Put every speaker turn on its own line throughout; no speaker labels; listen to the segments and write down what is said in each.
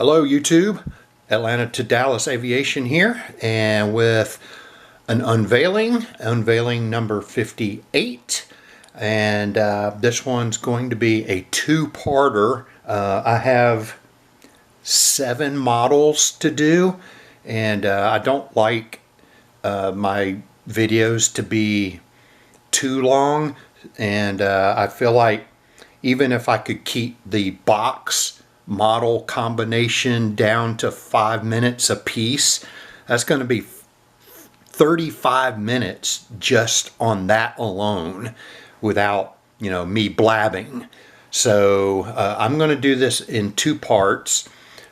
Hello YouTube, Atlanta to Dallas Aviation here, and with an unveiling number 58, and this one's going to be a two-parter. I have 7 models to do, and I don't like my videos to be too long, and I feel like even if I could keep the box model combination down to 5 minutes a piece, that's going to be 35 minutes just on that alone without me blabbing. So I'm going to do this in 2 parts.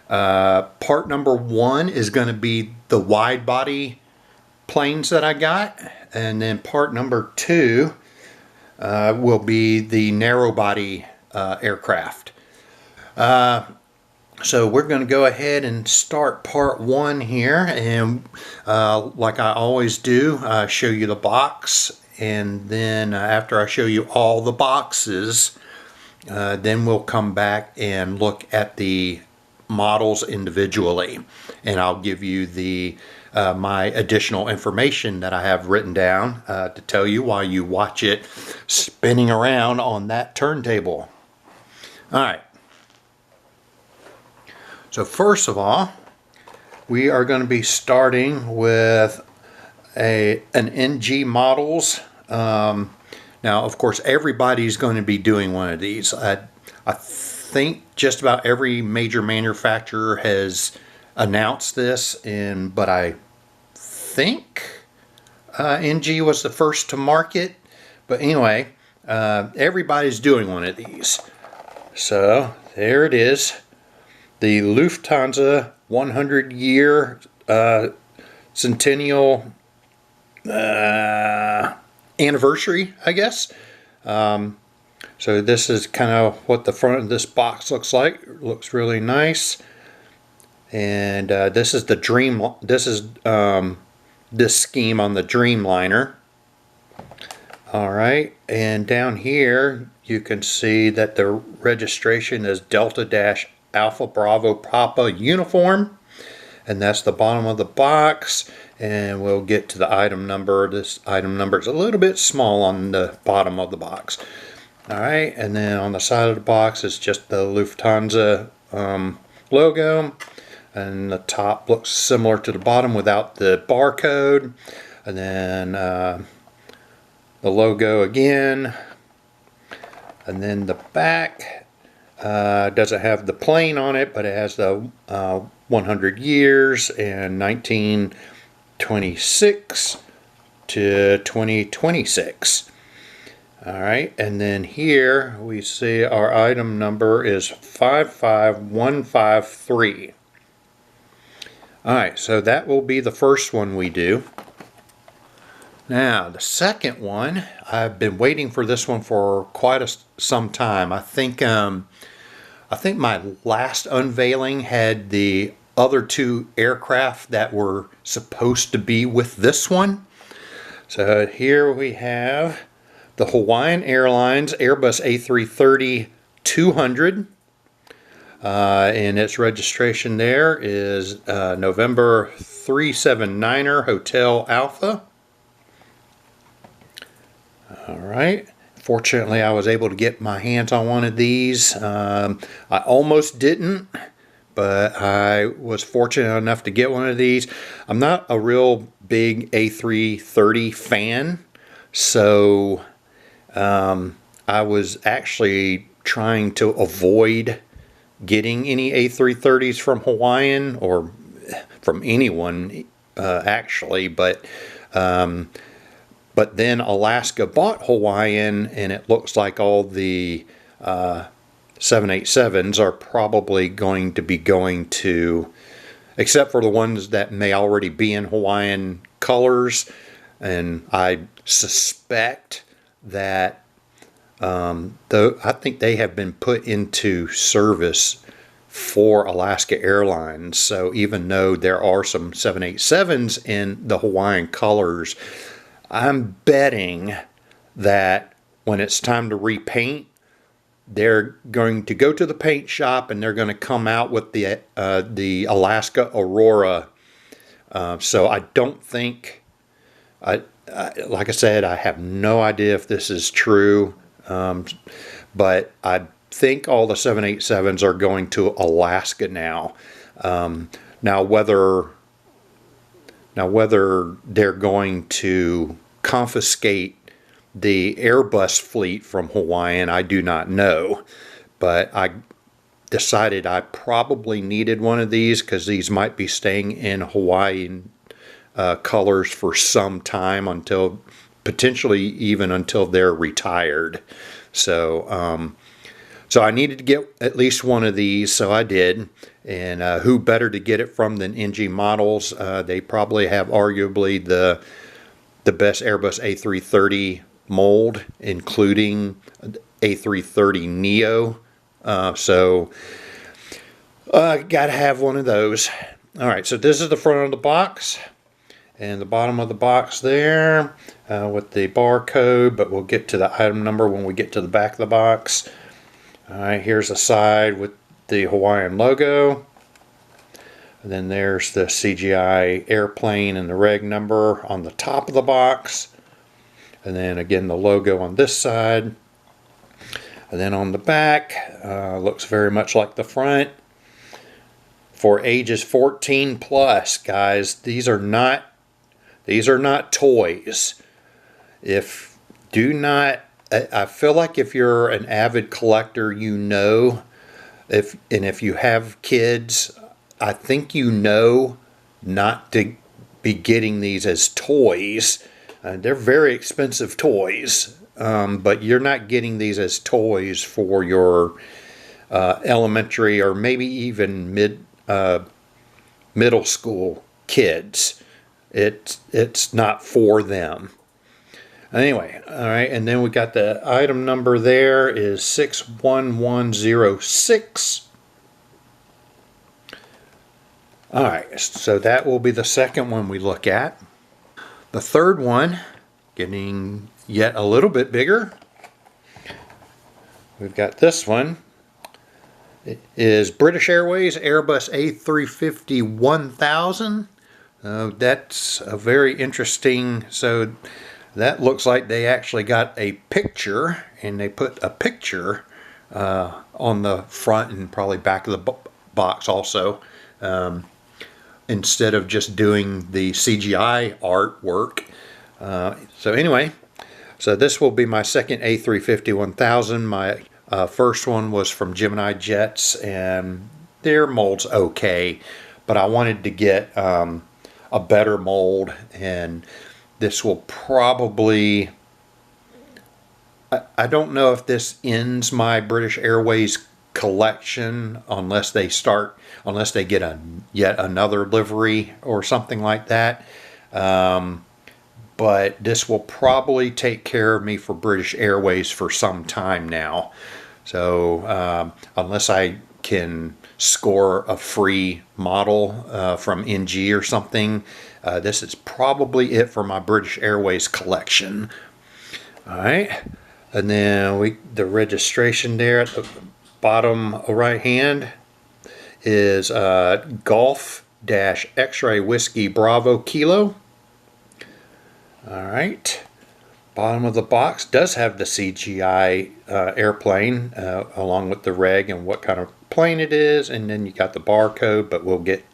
Part number 1 is going to be the wide body planes that I got, and then part number 2 will be the narrow body aircraft. So we're going to go ahead and start part 1 here, and like I always do, show you the box, and then after I show you all the boxes, then we'll come back and look at the models individually, and I'll give you the my additional information that I have written down to tell you while you watch it spinning around on that turntable. Alright, so first of all, we are going to be starting with an NG models. Now of course everybody's going to be doing one of these. I think just about every major manufacturer has announced this, but I think NG was the first to market. But anyway, everybody's doing one of these. So there it is, the Lufthansa 100-year centennial anniversary, I guess. So this is kind of what the front of this box looks like. It looks really nice. And this is the Dream. This is this scheme on the Dreamliner. All right, and down here you can see that the registration is Delta Dash Alpha Bravo Papa Uniform, and that's the bottom of the box. And we'll get to the item number. This item number is a little bit small on the bottom of the box. All right, and then on the side of the box is just the Lufthansa logo, and the top looks similar to the bottom without the barcode, and then the logo again, and then the back doesn't have the plane on it, but it has the 100 years and 1926 to 2026. Alright, and then here we see our item number is 55153. Alright, so that will be the first one we do. Now, the second one, I've been waiting for this one for quite some time. I think my last unveiling had the other 2 aircraft that were supposed to be with this one. So here we have the Hawaiian Airlines Airbus A330-200, and its registration there is November 379er Hotel Alpha. Alright, fortunately I was able to get my hands on one of these. I almost didn't, but I was fortunate enough to get one of these. I'm not a real big A330 fan, so I was actually trying to avoid getting any A330s from Hawaiian, or from anyone actually, but then Alaska bought Hawaiian, and it looks like all the 787s are probably going to be going to, except for the ones that may already be in Hawaiian colors, and I suspect that I think they have been put into service for Alaska Airlines. So even though there are some 787s in the Hawaiian colors, I'm betting that when it's time to repaint, they're going to go to the paint shop and they're going to come out with the Alaska Aurora. So I don't think, like I said, I have no idea if this is true, but I think all the 787s are going to Alaska now. Now whether they're going to confiscate the Airbus fleet from Hawaiian, I do not know, but I decided I probably needed one of these because these might be staying in Hawaiian colors for some time, until potentially even until they're retired. So so I needed to get at least one of these, so I did. And who better to get it from than NG Models? They probably have arguably the best Airbus A330 mold, including A330 Neo. So I gotta have one of those. All right, so this is the front of the box, and the bottom of the box there with the barcode, but we'll get to the item number when we get to the back of the box. All right, here's the side with the Hawaiian logo, and then there's the CGI airplane and the reg number on the top of the box, and then again the logo on this side. And then on the back, looks very much like the front. For ages 14 plus, guys, these are not toys. I feel like if you're an avid collector, you know, if you have kids, I think you know not to be getting these as toys. They're very expensive toys. But you're not getting these as toys for your elementary or maybe even middle school kids. It's not for them. Anyway, all right, and then we got the item number there is 61106. All right, so that will be the second one we look at. The third one, getting yet a little bit bigger. We've got this one. It is British Airways Airbus A350 1000. That's a very interesting. So that looks like they actually got a picture, and they put a picture on the front and probably back of the box also, instead of just doing the CGI artwork. So anyway, so this will be my second A350 1000. My first one was from Gemini Jets, and their mold's okay, but I wanted to get a better mold, and this will probably, I don't know if this ends my British Airways collection unless they get yet another livery or something like that. But this will probably take care of me for British Airways for some time now. So unless I can score a free model from NG or something, this is probably it for my British Airways collection. All right, and then the registration there at the bottom right hand is Golf-X-Ray Whiskey Bravo Kilo. All right, bottom of the box does have the CGI airplane along with the reg and what kind of plane it is, and then you got the barcode, but we'll get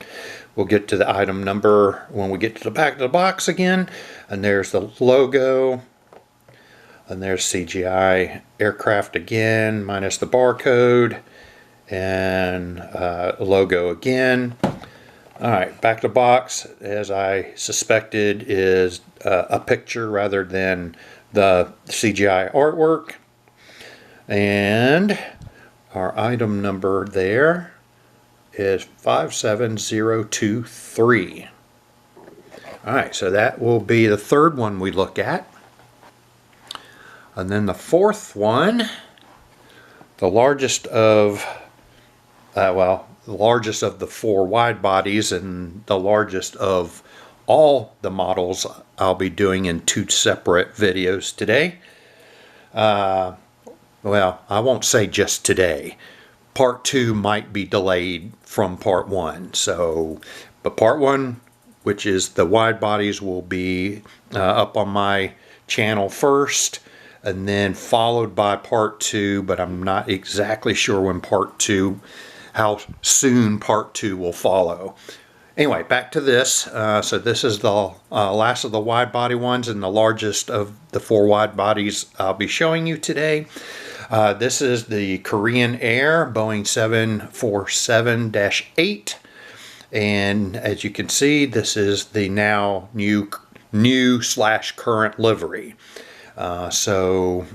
to the item number when we get to the back of the box again. And there's the logo, and there's CGI aircraft again minus the barcode, and logo again. All right, back to the box, as I suspected, is a picture rather than the CGI artwork. And our item number there is 57023. All right, so that will be the third one we look at. And then the fourth one, the largest of, the largest of the 4 wide bodies and the largest of all the models I'll be doing in 2 separate videos today. well, I won't say just today. Part 2 might be delayed from Part 1. So, but Part 1, which is the wide bodies, will be up on my channel first, and then followed by Part 2, but I'm not exactly sure when Part 2, how soon Part 2 will follow. Anyway, back to this. So this is the last of the wide body ones and the largest of the 4 wide bodies I'll be showing you today. This is the Korean Air Boeing 747-8, and as you can see, this is the now new slash current livery. The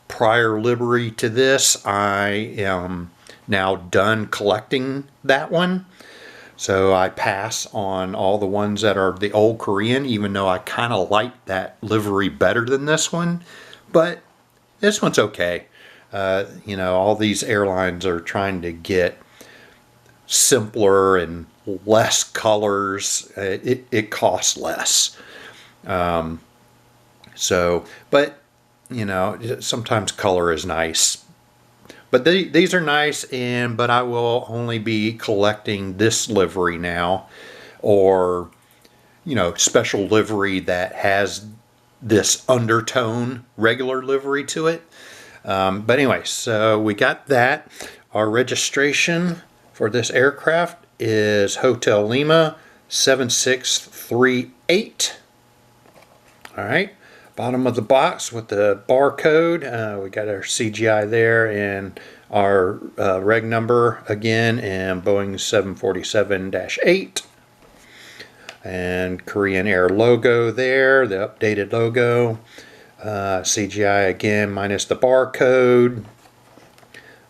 prior livery to this, I am now done collecting that one. So I pass on all the ones that are the old Korean, even though I kind of like that livery better than this one. But this one's okay. You know, all these airlines are trying to get simpler and less colors. It costs less. But, you know, sometimes color is nice. But these are nice, but I will only be collecting this livery now, or, you know, special livery that has this undertone regular livery to it. But anyway, so we got that. Our registration for this aircraft is Hotel Lima 7638. All right. Bottom of the box with the barcode. We got our CGI there and our reg number again, and Boeing 747-8. And Korean Air logo there, the updated logo. CGI again minus the barcode.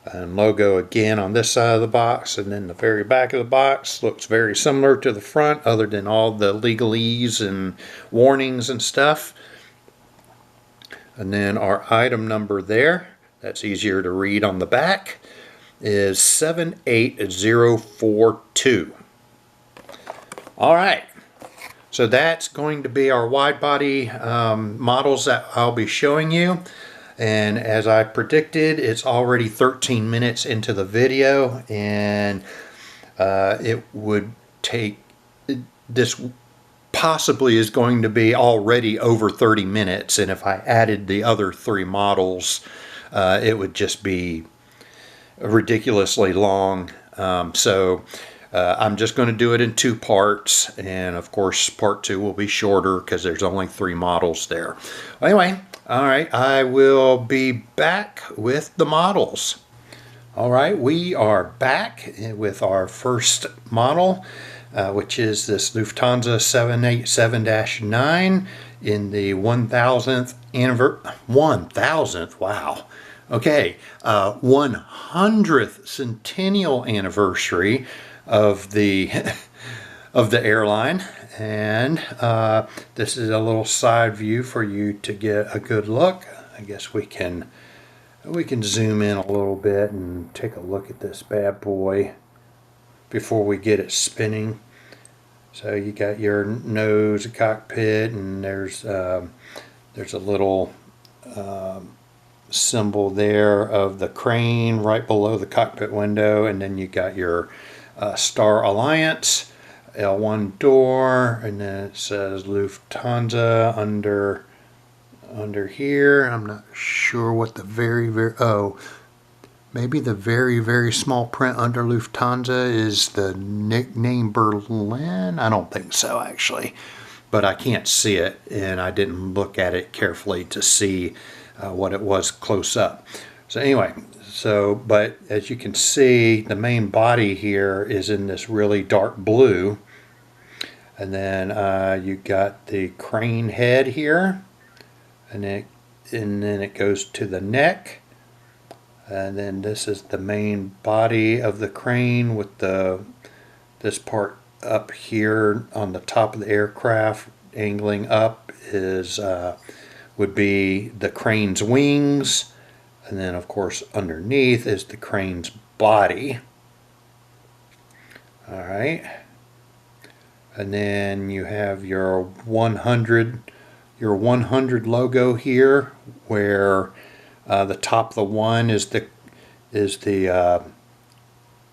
And logo again on this side of the box, and then the very back of the box looks very similar to the front, other than all the legalese and warnings and stuff. And then our item number there, that's easier to read on the back, is 78042. All right, so that's going to be our wide body models that I'll be showing you. And as I predicted, it's already 13 minutes into the video, and it would take, this possibly is going to be already over 30 minutes, and if I added the other 3 models, it would just be ridiculously long. I'm just going to do it in 2 parts, and of course part 2 will be shorter because there's only 3 models there. Anyway, all right, I will be back with the models. All right, we are back with our first model, which is this Lufthansa 787-9 in the 1000th anniversary. 1000th, wow. Okay, 100th centennial anniversary of the of the airline, and this is a little side view for you to get a good look. I guess we can zoom in a little bit and take a look at this bad boy before we get it spinning. So you got your nose, cockpit, and there's a little symbol there of the crane right below the cockpit window, and then you got your Star Alliance L1 door, and then it says Lufthansa under here. I'm not sure what the maybe the very small print under Lufthansa is the nickname Berlin. I don't think so, actually, but I can't see it, and I didn't look at it carefully to see what it was close up. So anyway, but as you can see, the main body here is in this really dark blue, and then you got the crane head here, and then it goes to the neck, and then this is the main body of the crane with this part up here on the top of the aircraft angling up would be the crane's wings. And then, of course, underneath is the crane's body. All right. And then you have your 100 logo here, where The top of the one is the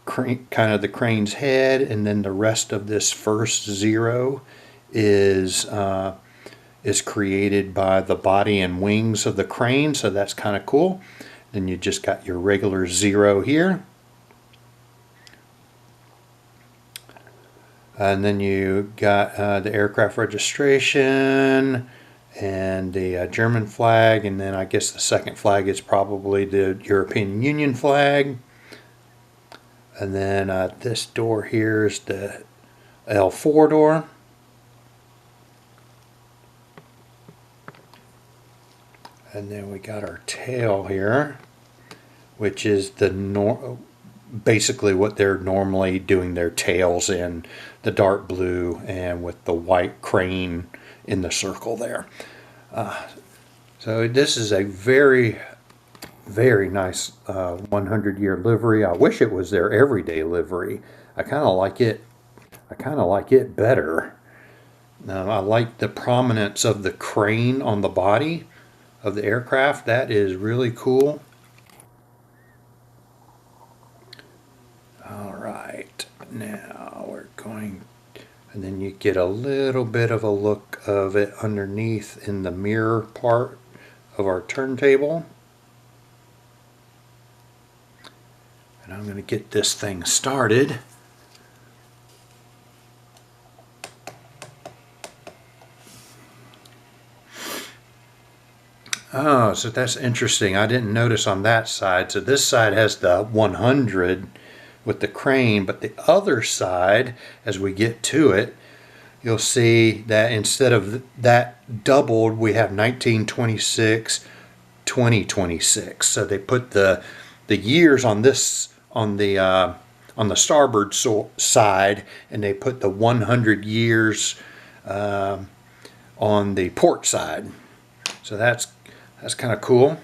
crane, kind of the crane's head, and then the rest of this first 0 is created by the body and wings of the crane, so that's kind of cool. Then you just got your regular 0 here. And then you got the aircraft registration and the German flag, and then I guess the second flag is probably the European Union flag. And then this door here is the L4 door. And then we got our tail here, which is basically what they're normally doing their tails in, the dark blue and with the white crane in the circle there. So this is a very, very nice 100-year livery. I wish it was their everyday livery. I kind of like it. I kind of like it better. I like the prominence of the crane on the body of the aircraft. That is really cool. All right, now we're going, and then you get a little bit of a look of it underneath in the mirror part of our turntable. And I'm going to get this thing started. Oh, so that's interesting. I didn't notice on that side. So this side has the 100 with the crane, but the other side, as we get to it, you'll see that instead of that doubled, we have 1926, 2026. So they put the years on this on the starboard side, and they put the 100 years on the port side. So that's kind of cool.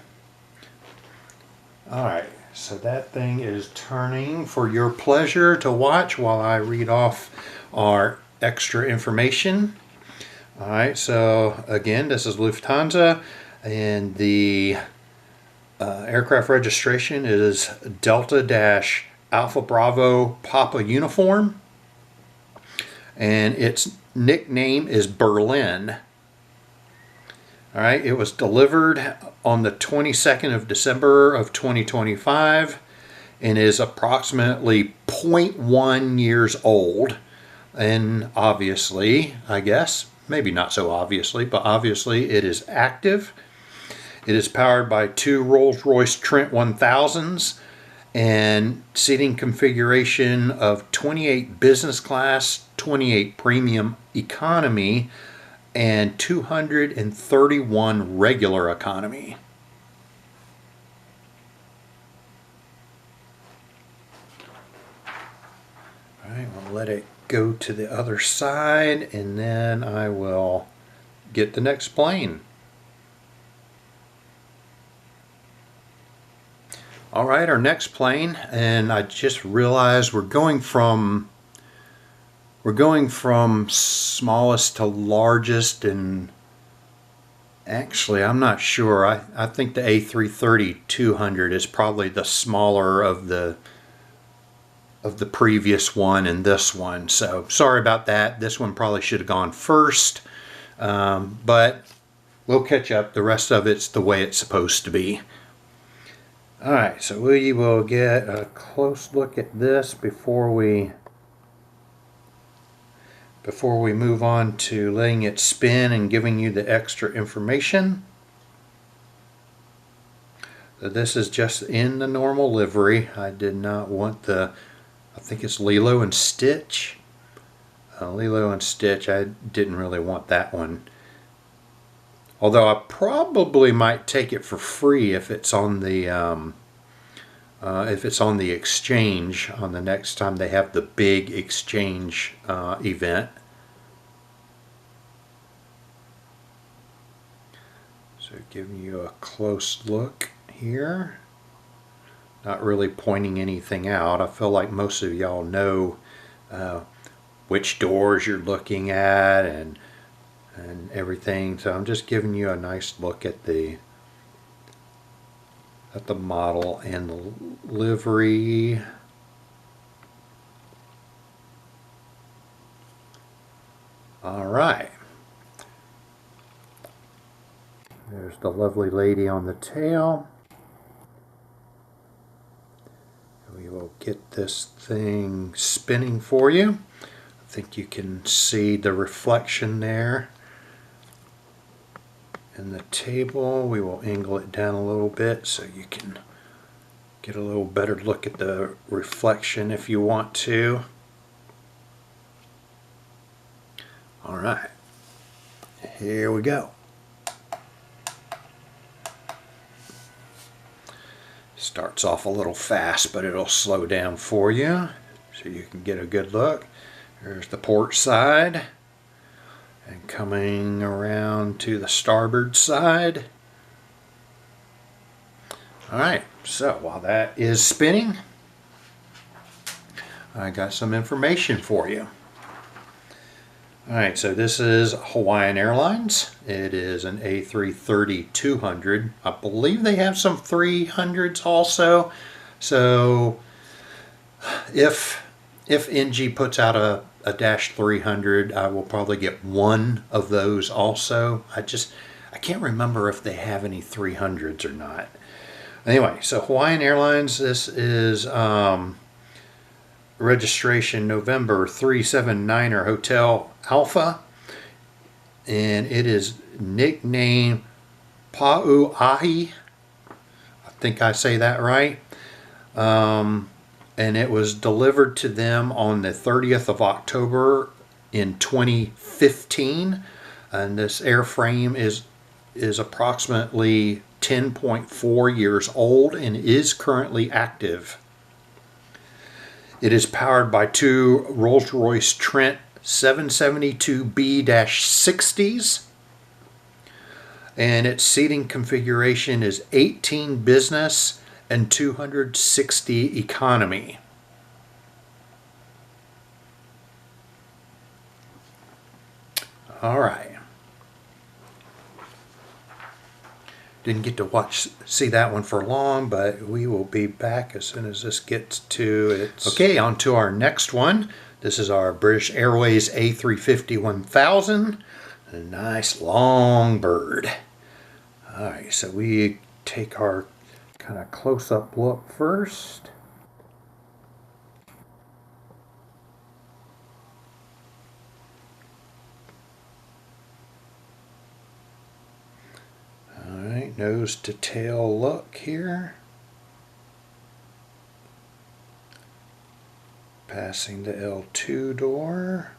All right, so that thing is turning for your pleasure to watch while I read off our extra information. All right, so again, this is Lufthansa, and the aircraft registration is Delta-Alpha Bravo Papa Uniform, and its nickname is Berlin. All right, it was delivered on the 22nd of December of 2025 and is approximately 0.1 years old. And obviously, I guess, maybe not so obviously, but obviously it is active. It is powered by 2 Rolls-Royce Trent 1000s and seating configuration of 28 business class, 28 premium economy, and 231 regular economy. All right, we'll let it go to the other side, and then I will get the next plane. All right, our next plane, and I just realized we're going from smallest to largest, and actually I'm not sure. I think the A330-200 is probably the smaller of the previous one and this one. So sorry about that. This one probably should have gone first, but we'll catch up. The rest of it's the way it's supposed to be. All right, so we will get a close look at this before we move on to letting it spin and giving you the extra information. So this is just in the normal livery. I did not want I think it's Lilo and Stitch. Lilo and Stitch, I didn't really want that one. Although I probably might take it for free if it's on the exchange on the next time they have the big exchange event. So giving you a close look here. Not really pointing anything out. I feel like most of y'all know which doors you're looking at and everything. So I'm just giving you a nice look at the Got the model and the livery. All right. There's the lovely lady on the tail. We will get this thing spinning for you. I think you can see the reflection there in the table. We will angle it down a little bit so you can get a little better look at the reflection if you want to. All right, here we go. Starts off a little fast, but it'll slow down for you so you can get a good look. There's the port side, and coming around to the starboard side. All right, so while that is spinning, I got some information for you. All right, so this is Hawaiian Airlines. It is an A330-200. I believe they have some 300s also. So if NG puts out a Dash 300, I will probably get one of those also. I can't remember if they have any 300s or not. Anyway, so Hawaiian Airlines, this is registration November 379er Hotel Alpha, and it is nicknamed Pauahi. I think I say that right. And it was delivered to them on the 30th of October in 2015, and this airframe is approximately 10.4 years old and is currently active. It is powered by two Rolls-Royce Trent 772B-60s, and its seating configuration is 18 business and 260 economy. All right. Didn't get to see that one for long, but we will be back as soon as this gets to its... Okay, on to our next one. This is our British Airways A350-1000. A nice long bird. All right, so we take our kind of close-up look first. Alright, nose to tail look here. Passing the L2 door.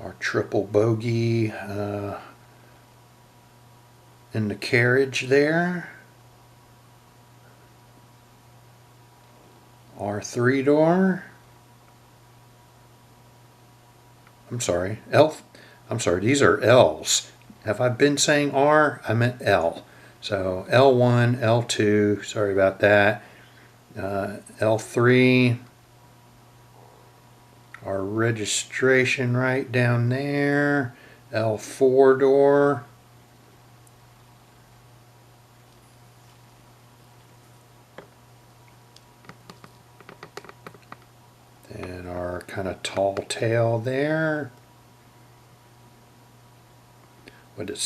Our triple bogey in the carriage there. Our 3-door. I'm sorry, these are L's. Have I been saying R? I meant L. So L1, L2, sorry about that. L3, our registration right down there. L4 door. And our kind of tall tail there. With its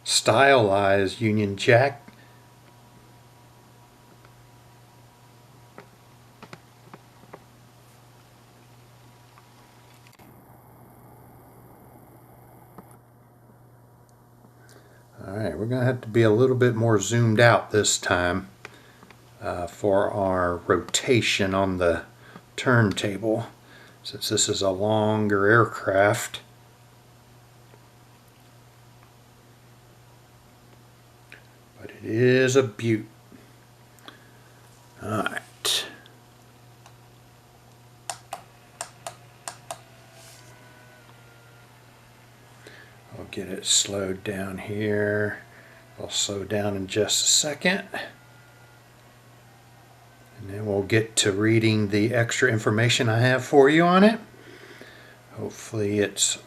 stylized Union Jack. Alright, we're going to have to be a little bit more zoomed out this time for our rotation on the turntable, since this is a longer aircraft. But it is a beaut. Alright. I'll get it slowed down here. I'll slow down in just a second. And then we'll get to reading the extra information I have for you on it. Hopefully it's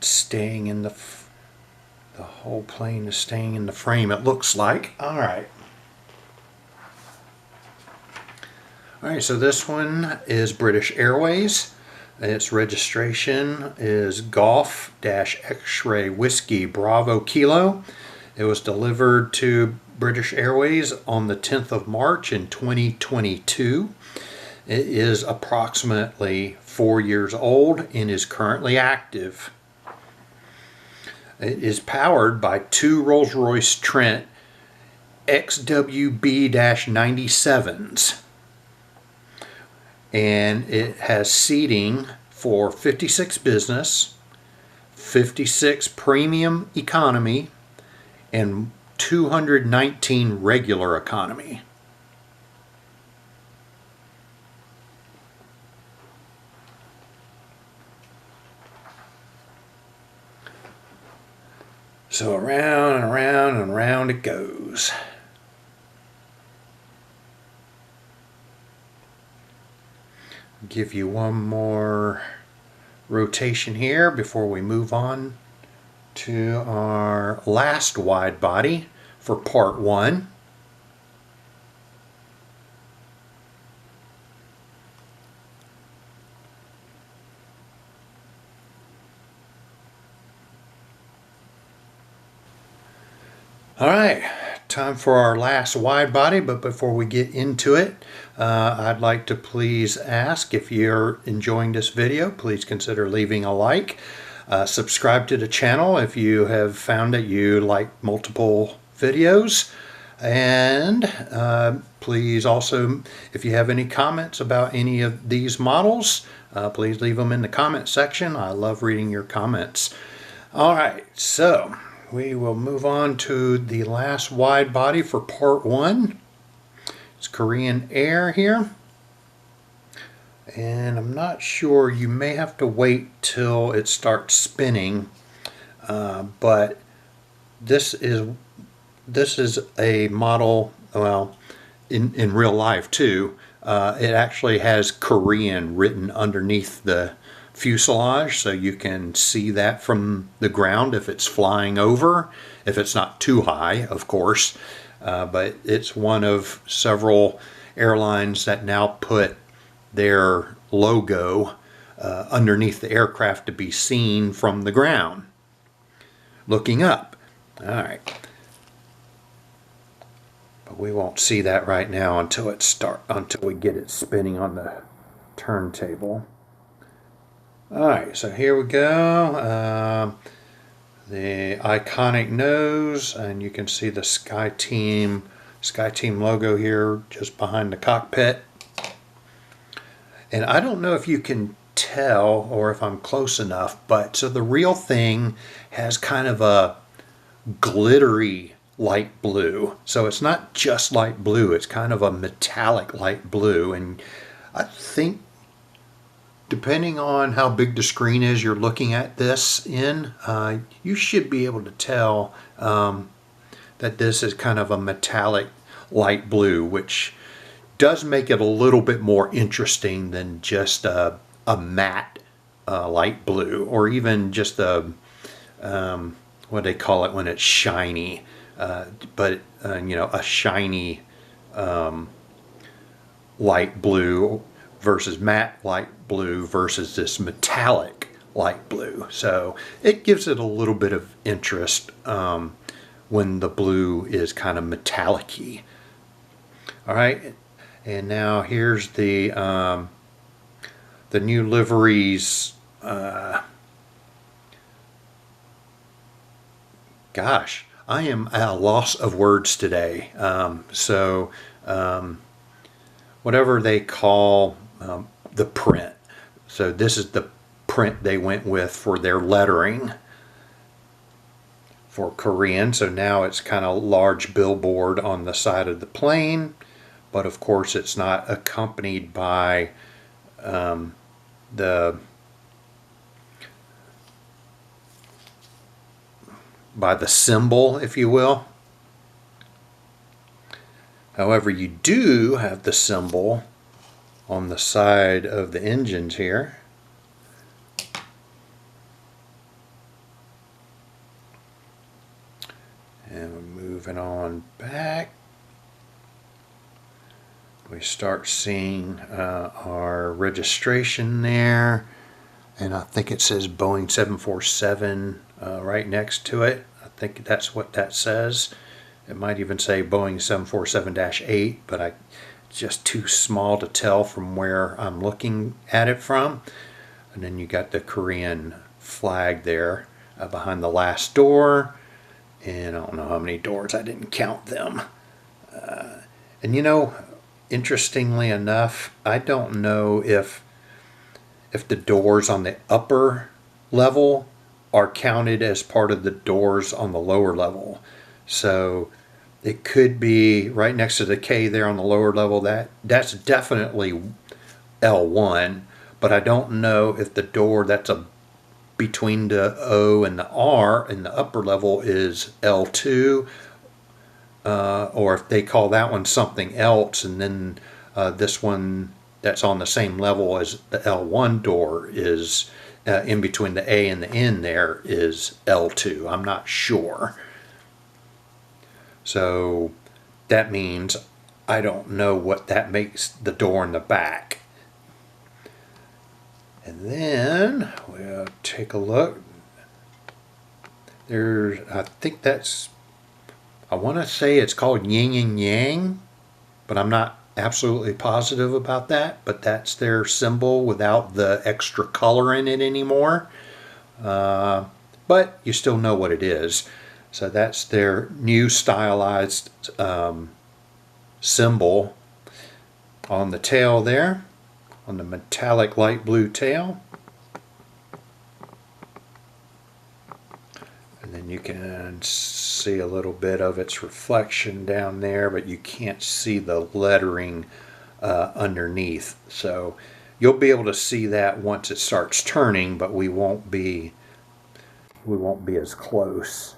staying in the The whole plane is staying in the frame, it looks like. Alright. Alright, so this one is British Airways. Its registration is Golf-X-Ray Whiskey Bravo Kilo. It was delivered to British Airways on the 10th of March in 2022. It is approximately 4 years old and is currently active. It is powered by two Rolls-Royce Trent XWB-97s. And it has seating for 56 business, 56 premium economy, and 219 regular economy. So around and around and around it goes. Give you one more rotation here before we move on to our last wide body for part one. All right, time for our last wide body, but before we get into it, I'd like to please ask, if you're enjoying this video, please consider leaving a like. Subscribe to the channel if you have found that you like multiple videos. And please also, if you have any comments about any of these models, please leave them in the comment section. I love reading your comments. All right, so we will move on to the last wide body for part one. It's Korean Air here. And I'm not sure, you may have to wait till it starts spinning. But this is a model, well, in real life too. It actually has Korean written underneath the fuselage, so you can see that from the ground if it's flying over, if it's not too high, of course. But it's one of several airlines that now put their logo underneath the aircraft to be seen from the ground, looking up. All right. But we won't see that right now until we get it spinning on the turntable. All right, so here we go. The iconic nose, and you can see the SkyTeam logo here just behind the cockpit. And I don't know if you can tell or if I'm close enough, but so the real thing has kind of a glittery light blue. So it's not just light blue, it's kind of a metallic light blue. And I think, depending on how big the screen is you're looking at this in, you should be able to tell that this is kind of a metallic light blue, which does make it a little bit more interesting than just a matte light blue, or even just a, what they call it when it's shiny, but you know, a shiny light blue versus matte light blue versus this metallic light blue. So it gives it a little bit of interest when the blue is kind of metallic-y. All right, and now here's the new liveries. Gosh, I am at a loss of words today. Whatever they call the print. So this is the print they went with for their lettering for Korean. So now it's kind of large billboard on the side of the plane, but of course it's not accompanied by the symbol, if you will. However, you do have the symbol on the side of the engines here. we start seeing our registration there, and I think it says Boeing 747 right next to it. I think that's what that says. It might even say Boeing 747-8, but it's just too small to tell from where I'm looking at it from. And then you got the Korean flag there behind the last door, and I don't know how many doors, I didn't count them. And you know, interestingly enough, I don't know if the doors on the upper level are counted as part of the doors on the lower level. So it could be right next to the K there on the lower level. That's definitely L1, but I don't know if the door that's between the O and the R in the upper level is L2, or if they call that one something else, and then this one that's on the same level as the L1 door is in between the A and the N there is L2. I'm not sure. So that means I don't know what that makes the door in the back. And then we'll take a look. I think that's, I want to say it's called yin and yang, but I'm not absolutely positive about that. But that's their symbol without the extra color in it anymore. But you still know what it is. So that's their new stylized symbol on the tail there, on the metallic light blue tail. And then you can see a little bit of its reflection down there, but you can't see the lettering underneath. So you'll be able to see that once it starts turning, but we won't be as close.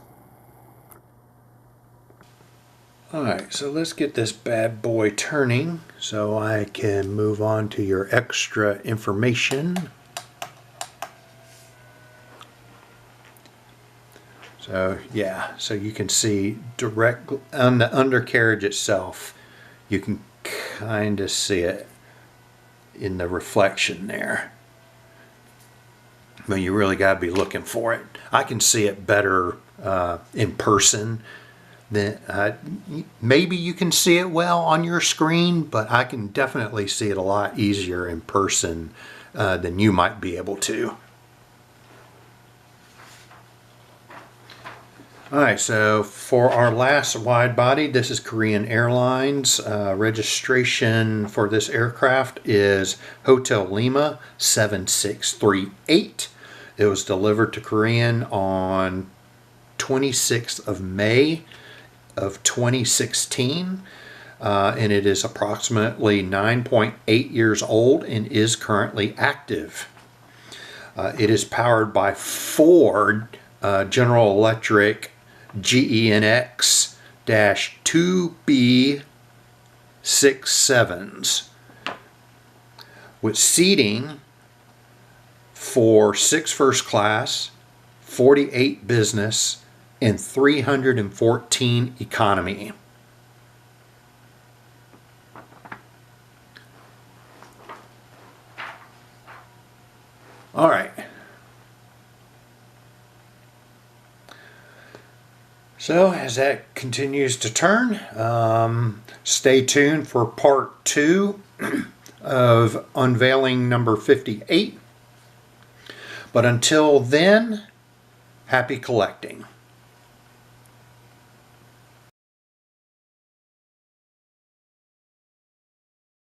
Alright, so let's get this bad boy turning so I can move on to your extra information. So yeah, so you can see direct on the undercarriage itself, you can kind of see it in the reflection there. But you really got to be looking for it. I can see it better in person. Maybe you can see it well on your screen, but I can definitely see it a lot easier in person than you might be able to. Alright, so for our last wide body, this is Korean Airlines. Registration for this aircraft is Hotel Lima 7638. It was delivered to Korean on 26th of May of 2016, and it is approximately 9.8 years old and is currently active. It is powered by 4 General Electric GENX-2B67s with seating for 6 first class, 48 business, and 314 economy. All right. So as that continues to turn, stay tuned for part 2 of Unveiling number 58. But until then, happy collecting.